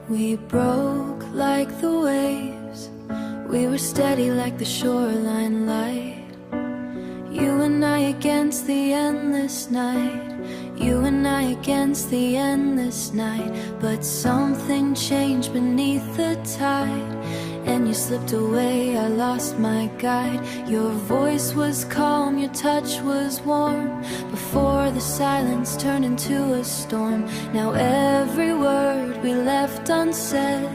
We broke like the waves, we were steady like the shoreline light. You and I against the endless night, you and I against the endless night. But something changed beneath the tide, and you slipped away, I lost my guide. Your voice was calm, your touch was warm, before the silence turned into a storm. Now every word we left unsaid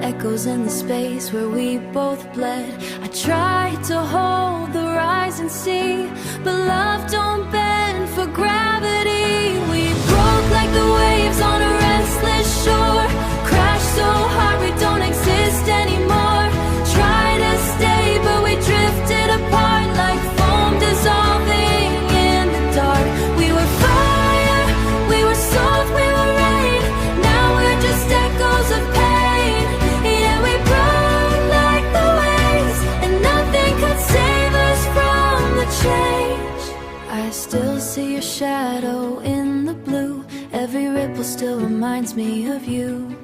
echoes in the space where we both bled. I tried to hold the rising sea, but love don't bend for gravity. We broke like the waves on a restless shore, crashed so hard we don't exist anymore. Tried to stay but we drifted apart like foam dissolving in the dark. We were fire, we were salt, we were rain, now we're just echoes of pain. Yeah, we broke like the waves, and nothing could save us from the change. I still see your shadow in the blue, every ripple still reminds me of you.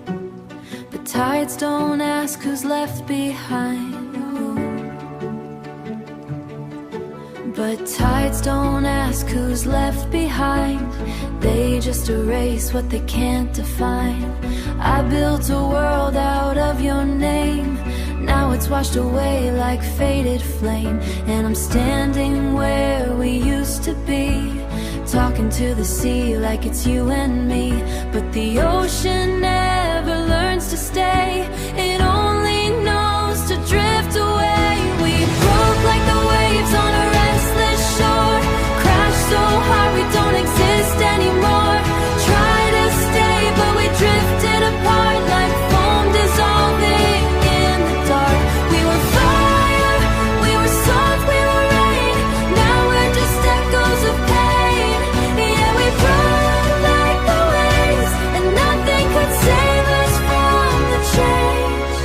But tides don't ask who's left behind. But tides don't ask who's left behind, they just erase what they can't define. I built a world out of your name, now it's washed away like faded flame. And I'm standing where we used to be, talking to the sea like it's you and me. But the ocean never learns to stay, it only knows to drift away. We broke like the waves on a restless shore, crashed so hard we don't exist anymore. Tried to stay but we drifted apart like foam dissolving in the dark. We were fire, we were salt, we were rain, now we're just echoes of pain. Yeah, we broke like the waves, and nothing could save us from the change.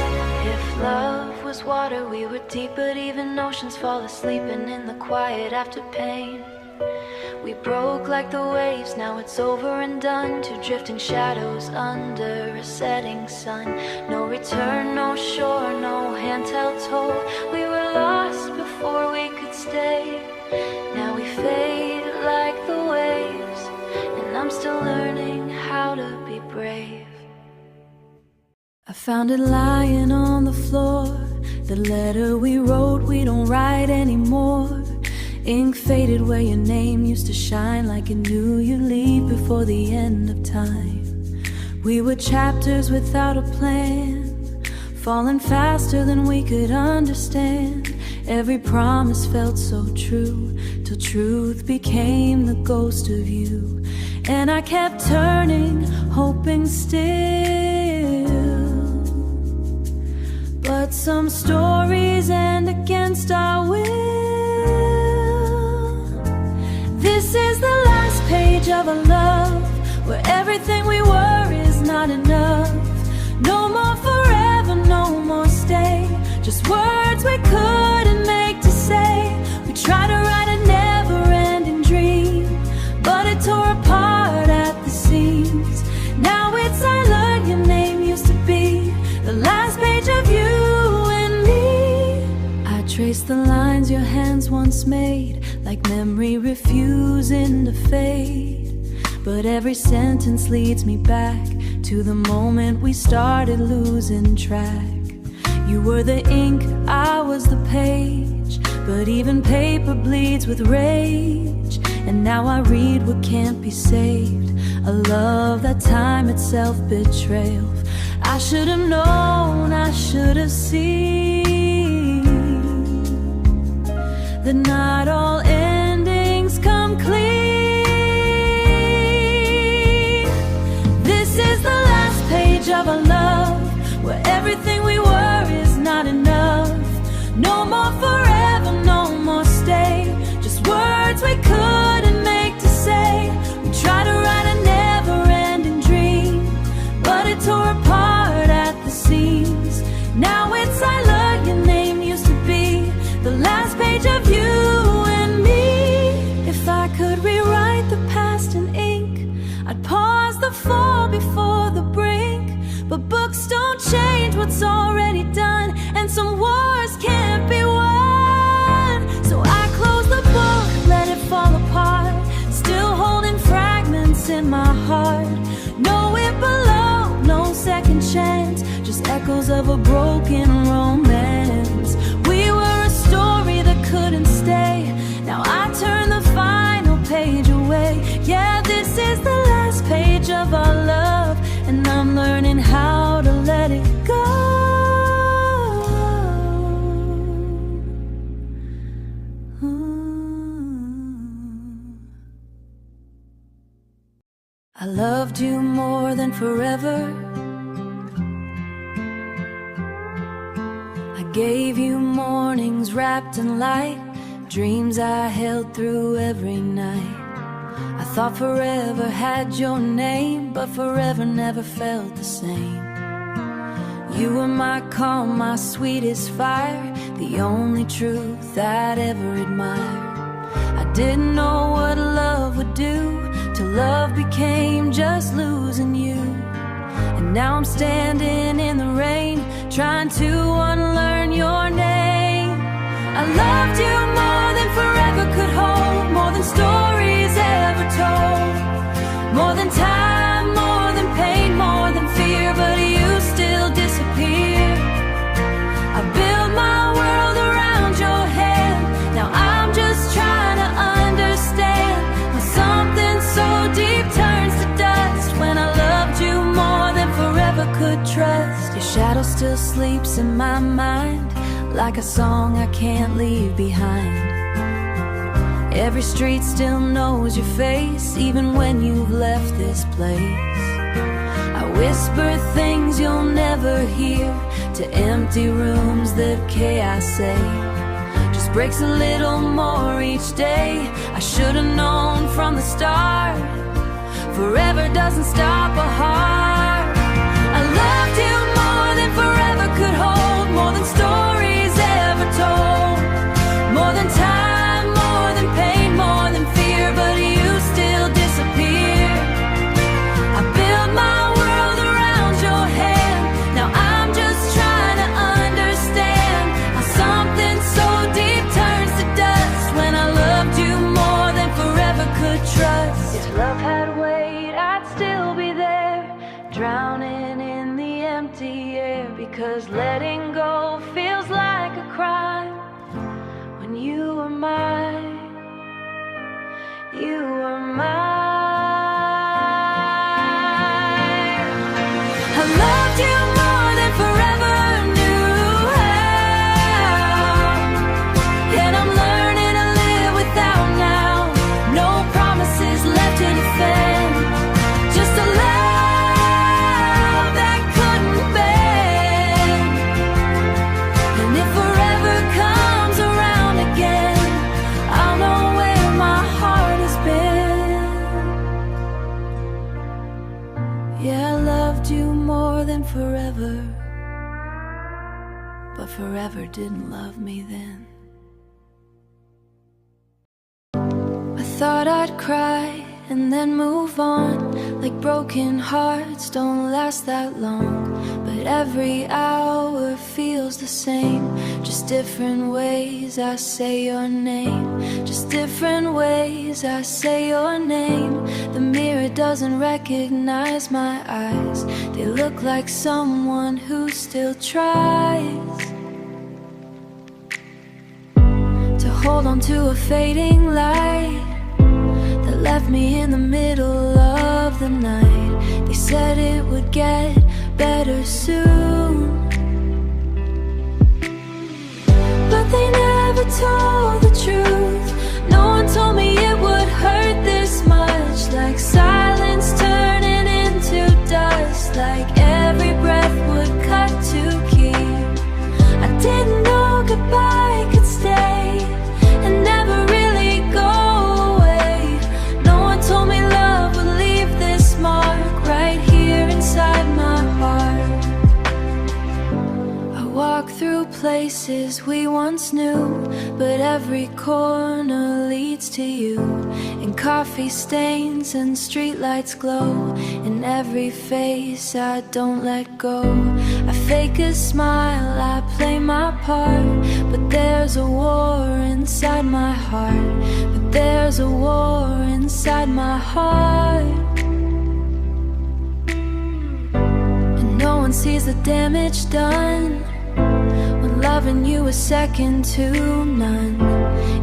If love was water, we were deep, but even oceans fall asleep, and in the quiet after pain. We broke like the waves, now it's over and done. Two drifting shadows under a setting sun. No return, no shore, no hand tell toll. We were lost before we could stay, now we fade like the waves, and I'm still learning how to be brave. I found it lying on the floor, the letter we wrote we don't write anymore. Ink faded where your name used to shine, like it knew you'd leave before the end of time. We were chapters without a plan, falling faster than we could understand. Every promise felt so true, till truth became the ghost of you. And I kept turning, hoping still, but some stories end against our will. This is the last page of a love, where everything we were is not enough. No more forever, no more stay, just words we couldn't make to say. We tried to write a never-ending dream, but it tore apart at the seams. Now it's I learned your name used to be the last page of you and me. I traced the lines your hands once made, like memory refusing to fade. But every sentence leads me back to the moment we started losing track. You were the ink, I was the page, but even paper bleeds with rage. And now I read what can't be saved, a love that time itself betrayed. I should have known, I should have seen, that not all endings come clean. This is the last page of a love, where everything we were is not enough. No more forever, no more stay, just words we couldn't make to say. We tried to write a never-ending dream, but it tore apart at the seams. Now it's I learned your name used to be the last page of you and me. If I could rewrite the past in ink, I'd pause the fall before the brink. But books of a broken romance. We were a story that couldn't stay. Now I turn the final page away. Yeah, this is the last page of our love, and I'm learning how to let it go. I loved you more than forever. I gave you mornings wrapped in light, dreams I held through every night. I thought forever had your name, but forever never felt the same. You were my calm, my sweetest fire, the only truth I'd ever admired. I didn't know what love would do, till love became just losing you. And now I'm standing in the rain, trying to unlearn your name. I loved you more than forever could hold, more than stories ever told, more than time, more than pain, more than fear, but you still disappear. I built my world around your hand, now I'm just trying to understand when something so deep turns to dust. When I loved you more than forever could trust, your shadow still sleeps in my mind, like a song I can't leave behind. Every street still knows your face, even when you've left this place. I whisper things you'll never hear to empty rooms that chaos say. Just breaks a little more each day. I should've known from the start, forever doesn't stop a heart. I loved you more than forever could hold, more than stories ever told, more than time, more than pain, more than fear, but you still disappear. I built my world around your hand, now I'm just trying to understand how something so deep turns to dust. When I loved you more than forever could trust. If love had weight, I'd still be there, drowning in the empty air, because letting go feels like a crime. When you were mine, you were mine. I loved you more than forever knew how, and I'm learning to live without now. No promises left to defend, just a love that couldn't bend. And if forever comes around again, I'll know where my heart has been. Yeah, I loved you more than forever, but forever didn't love me then. I thought I'd cry and then move on, like broken hearts don't last that long. But every hour feels the same, just different ways I say your name, just different ways I say your name. The mirror doesn't recognize my eyes, they look like someone who still tries to hold on to a fading light that left me in the middle of the night. They said it would get better soon, but they never told the truth. No one told me it would hurt this much, like silence turning into dust, like every breath would cut to keep. I didn't know goodbye could stay and never really go away. No one told me love would leave this mark right here inside my heart. I walk through places we once knew, but every corner leads to you. And coffee stains and streetlights glow in every face I don't let go. I fake a smile, I play my part, but there's a war inside my heart. But there's a war inside my heart. And no one one sees the damage done when loving you is second to none.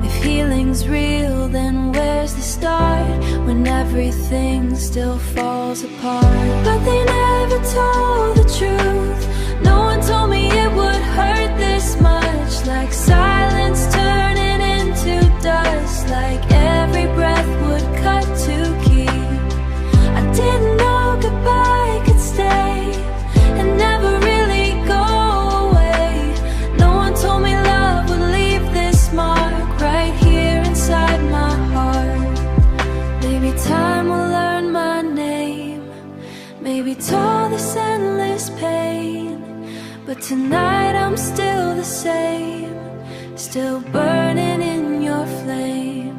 If healing's real, then where's the start when everything still falls apart? But they never told the truth. No one told me it would hurt this much. Like silence turning into dust, like every breath would cut to keep. I didn't know goodbye could stay and never really go away. No one told me love would leave this mark right here inside my heart. Maybe time will learn my name, maybe told this endless pain. But tonight I'm still the same, still burning in your flame.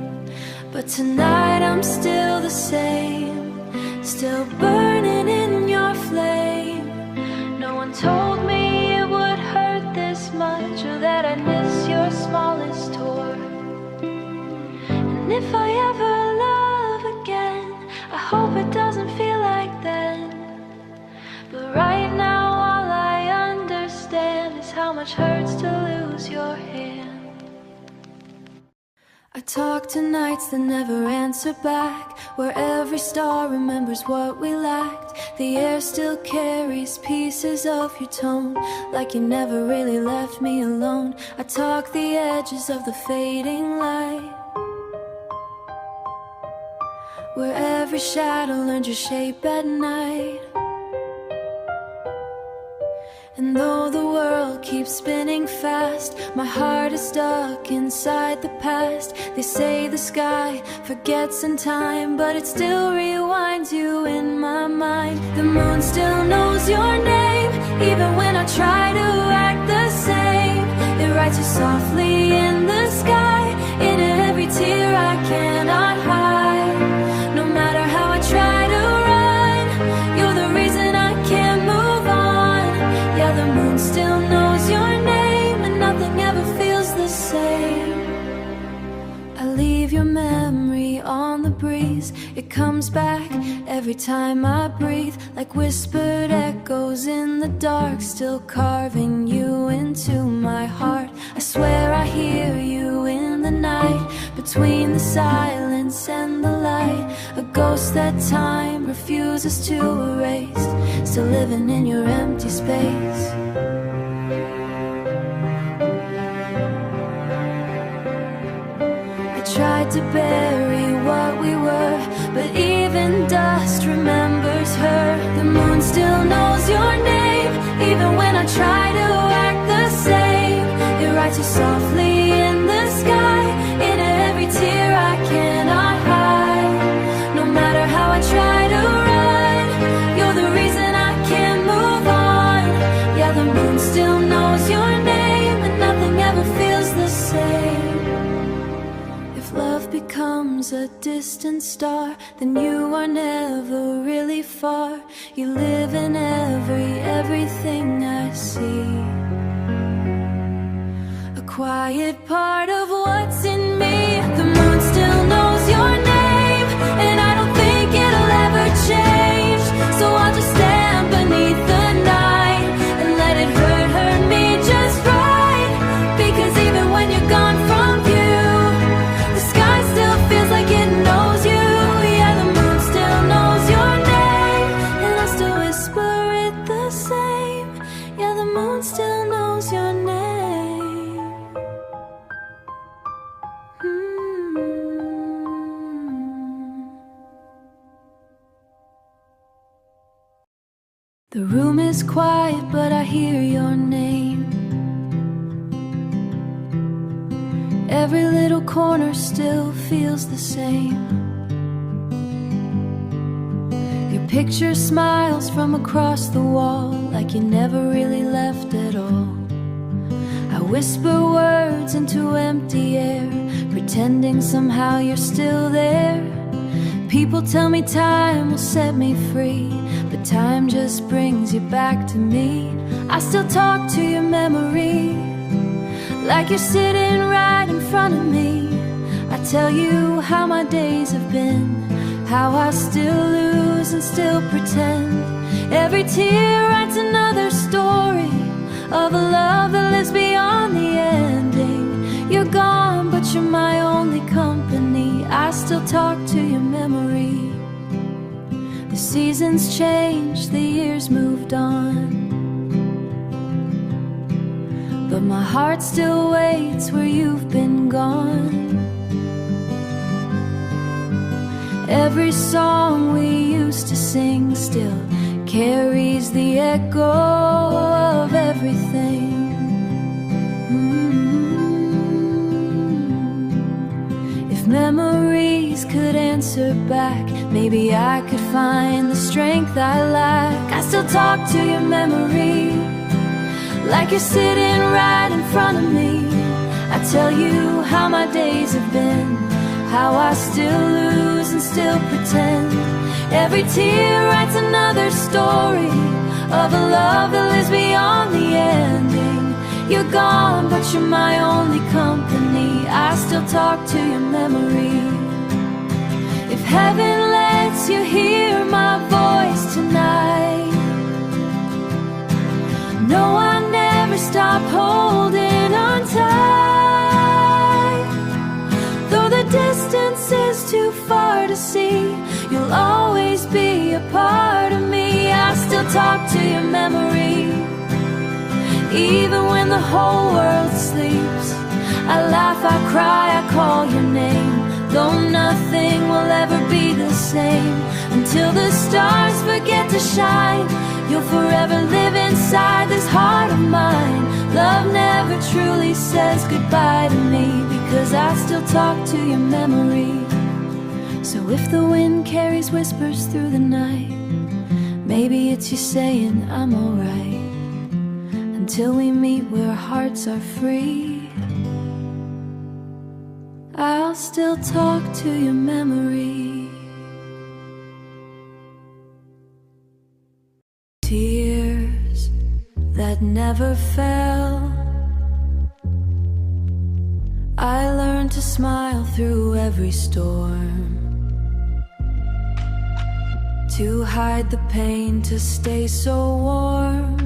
But tonight I'm still the same, still burning in your flame. No one told me it would hurt this much, or that I'd miss your smallest tour. And if I ever love again, I hope it doesn't feel like then. But right now all I understand is how much hurts to lose your hand. I talk to nights that never answer back, where every star remembers what we lacked. The air still carries pieces of your tone, like you never really left me alone. I talk the edges of the fading light, where every shadow learns your shape at night. And though the world keeps spinning fast, my heart is stuck inside the past. They say the sky forgets in time, but it still rewinds you in my mind. The moon still knows your name, even when I try to act the same. It writes you softly in the sky, in every tear I cannot hide. No matter how I try to run, you're the reason I can't move on. Yeah, the moon still knows your name, and nothing ever feels the same. I leave your memory on the breeze. It comes back every time I breathe, like whispered echoes in the dark, still carving you into my heart. I swear I hear you in the night, between the silence and the light. A ghost that time refuses to erase, still living in your empty space. I tried to bury what we were, but even dust remembers her. The moon still knows your name, even when I try to act the same. It writes you softly in the sky, in every tear I cannot hide. No matter how I try to run, you're the reason I can't move on. Yeah, the moon still knows your name, and nothing ever feels the same. If love becomes a distant star, then you are never really far. You live in everything I see, a quiet part of what's in me. The moon still knows your name, and I don't think it'll ever change. So I'll just stand beneath the night and let it hurt me just right. Because even when you're gone from view, the sky still feels like it knows you. Yeah, the moon still knows your name, and I still whisper it the same. Yeah, the moon still knows your name. The room is quiet, but I hear your name. Every little corner still feels the same. Your picture smiles from across the wall, like you never really left at all. I whisper words into empty air, pretending somehow you're still there. People tell me time will set me free, but time just brings you back to me. I still talk to your memory, like you're sitting right in front of me. I tell you how my days have been, how I still lose and still pretend. Every tear writes another of a love that lives beyond the ending. You're gone, but you're my only company. I still talk to your memory. The seasons changed, the years moved on, but my heart still waits where you've been gone. Every song we used to sing still carries the echo of everything. If memories could answer back, maybe I could find the strength I lack. I still talk to your memory, like you're sitting right in front of me. I tell you how my days have been, how I still lose and still pretend. Every tear writes another story of a love that lives beyond the ending. You're gone, but you're my only company. I still talk to your memory. If heaven lets you hear my voice tonight, no, I never stop holding on tight. Though the distance is too far to see, you'll always be a part of me. I still talk to your memory, even when the whole world sleeps. I laugh, I cry, I call your name, though nothing will ever be the same. Until the stars forget to shine, you'll forever live inside this heart of mine. Love never truly says goodbye to me, because I still talk to your memory. So if the wind carries whispers through the night, maybe it's you saying I'm alright. Until we meet where hearts are free, I'll still talk to your memory. Tears that never fell, I learned to smile through every storm, to hide the pain, to stay so warm.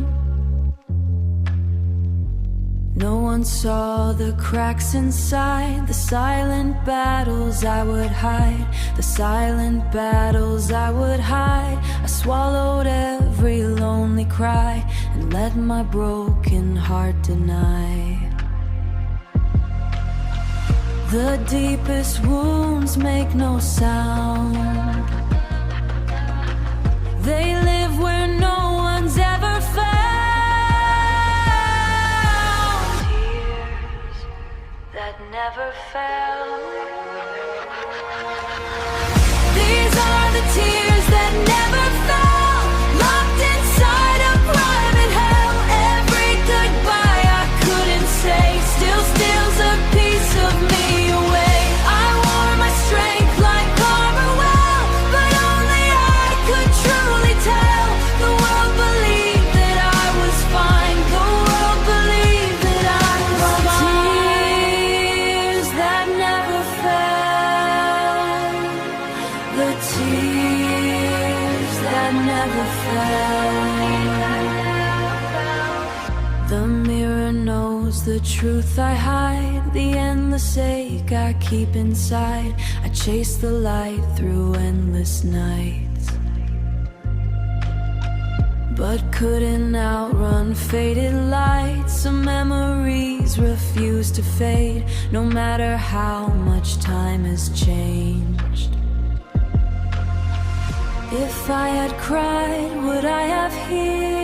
No one saw the cracks inside, the silent battles I would hide, the silent battles I would hide. I swallowed every lonely cry and let my broken heart deny. The deepest wounds make no sound, they live where no one's ever found. Tears that never fell, these are the tears that never fell, locked inside a private hell. Every goodbye I couldn't say still steals a piece of me away. I wore my strength like armor well, but only I could truly tell. The world believed that I was fine, the world believed that I was fine. Tears that never fell, the tears that never fell. The mirror knows the truth I hide, the endless ache I keep inside. I chase the light through endless nights, but couldn't outrun faded lights. Some memories refuse to fade, no matter how much time has changed. If I had cried, would I have healed?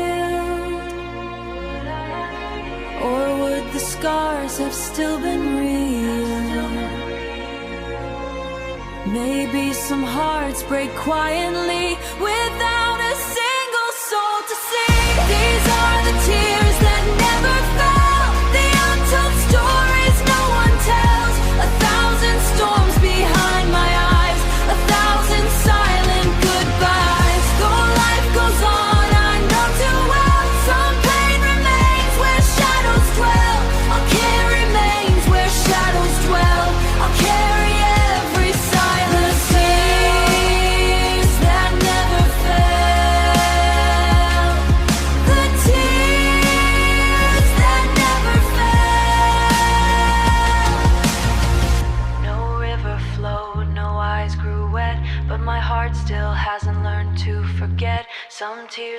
Or would the scars have still been real? Maybe some hearts break quietly without a single soul to see. These are the tears that never fell, the untold stories no one tells. 1,000 storms behind my eyes, 1,000 silent goodbyes. Though life goes on, I know too well, some pain remains where shadows dwell. I'll carry remains where shadows dwell. I'll carry every silent tears that never fell.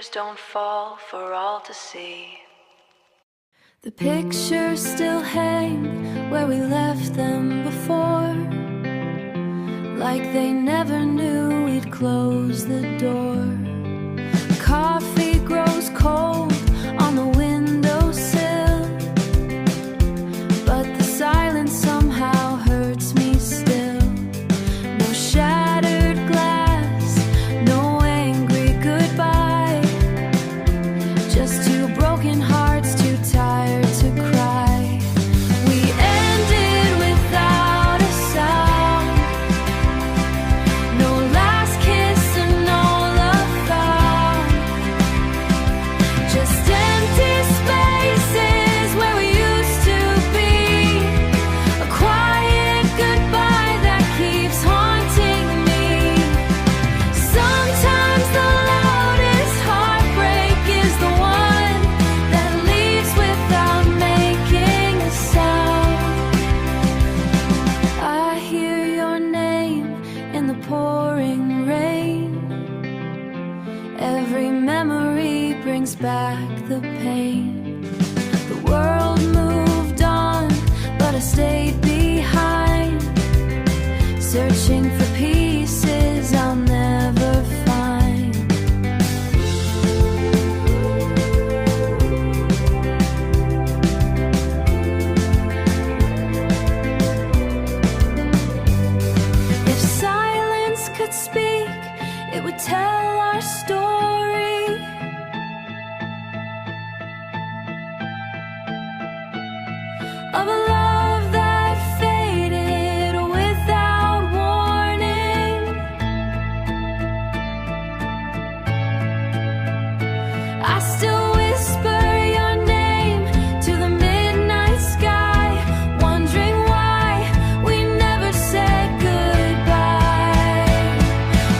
tears don't fall for all to see. The pictures still hang where we left them before, like they never knew we'd close the door. Coffee grows cold on the windowsill, but the silence somehow hurts me still. No shattered glass, no angry goodbye, just two broken hearts too tired to cry. We ended without a sound, no last kiss and no love found, just empty spaces where we used to be, a quiet goodbye that keeps haunting me. Sometimes the loudest heartbreak is the one that leaves without making a sound. I hear your name in the pouring rain. Every memory brings back the pain. The world moved on, but I stayed behind, searching for pieces I'll never find. If silence could speak, it would tell our story of a love that faded without warning. I still whisper your name to the midnight sky, wondering why we never said goodbye.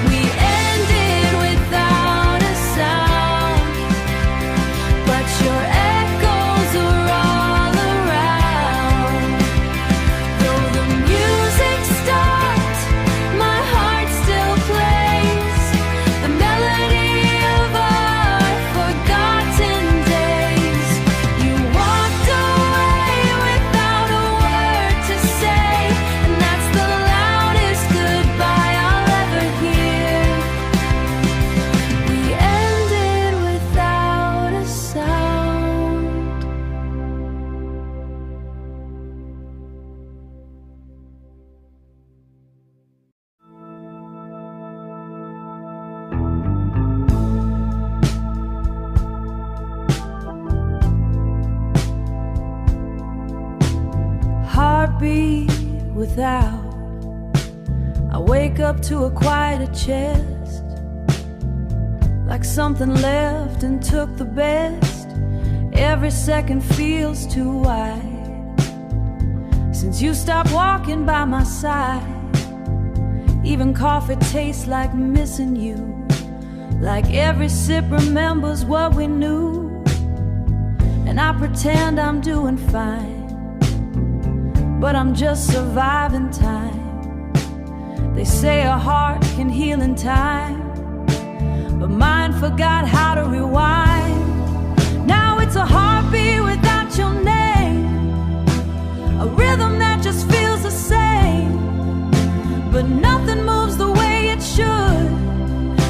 We ended without a sound, but your echoes are all around. Though the music stopped, my heart still plays the melody of our forgotten days. You walked away without a word to say, and that's the loudest goodbye I'll ever hear. We ended without a sound. Heartbeat without. I wake up to a quieter chest, like something left and took the best. Every second feels too wide since you stopped walking by my side. Even coffee tastes like missing you, like every sip remembers what we knew. And I pretend I'm doing fine, but I'm just surviving time. They say a heart can heal in time, but mine forgot how to rewind. Now it's a heartbeat without your name, a rhythm that just feels the same, but nothing moves the way it should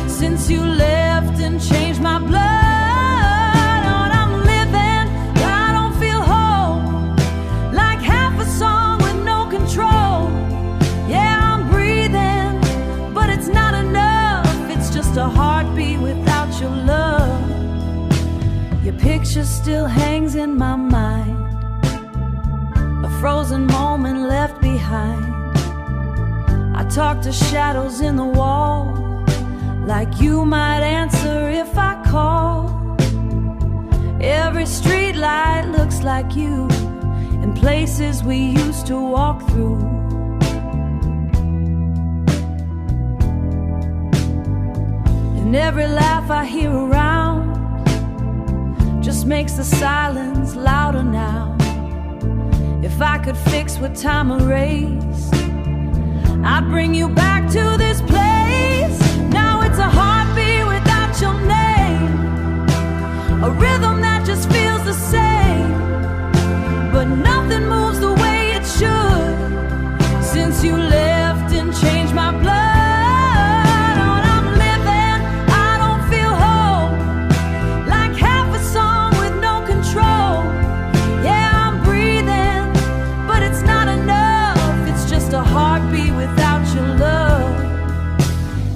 since you left and changed my blood. And I'm living, but I don't feel whole, like half a song with no control. Yeah, I'm breathing, but it's not enough. It's just a heartbeat without your love. Your picture still hangs in my mind, a frozen moment left behind. I talk to shadows in the wall, like you might answer if I call. Every street light looks like you in places we used to walk through. And every laugh I hear around just makes the silence louder now. If I could fix what time erased, I'd bring you back to this place. Now it's a heartbeat without your name, a rhythm that just feels the same. But nothing moves the way it should since you left and changed my blood. When I'm living, I don't feel whole, like half a song with no control. Yeah, I'm breathing, but it's not enough. It's just a heartbeat without your love.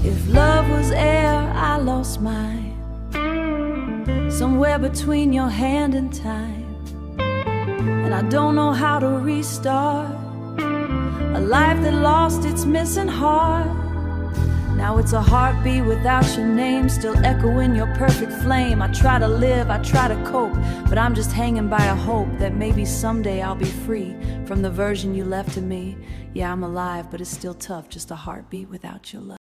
If love was air, I lost mine somewhere between your hand and time. And I don't know how to restart a life that lost its missing heart. Now it's a heartbeat without your name, still echoing your perfect flame. I try to live, I try to cope, but I'm just hanging by a hope that maybe someday I'll be free from the version you left of me. Yeah, I'm alive, but it's still tough, just a heartbeat without your love.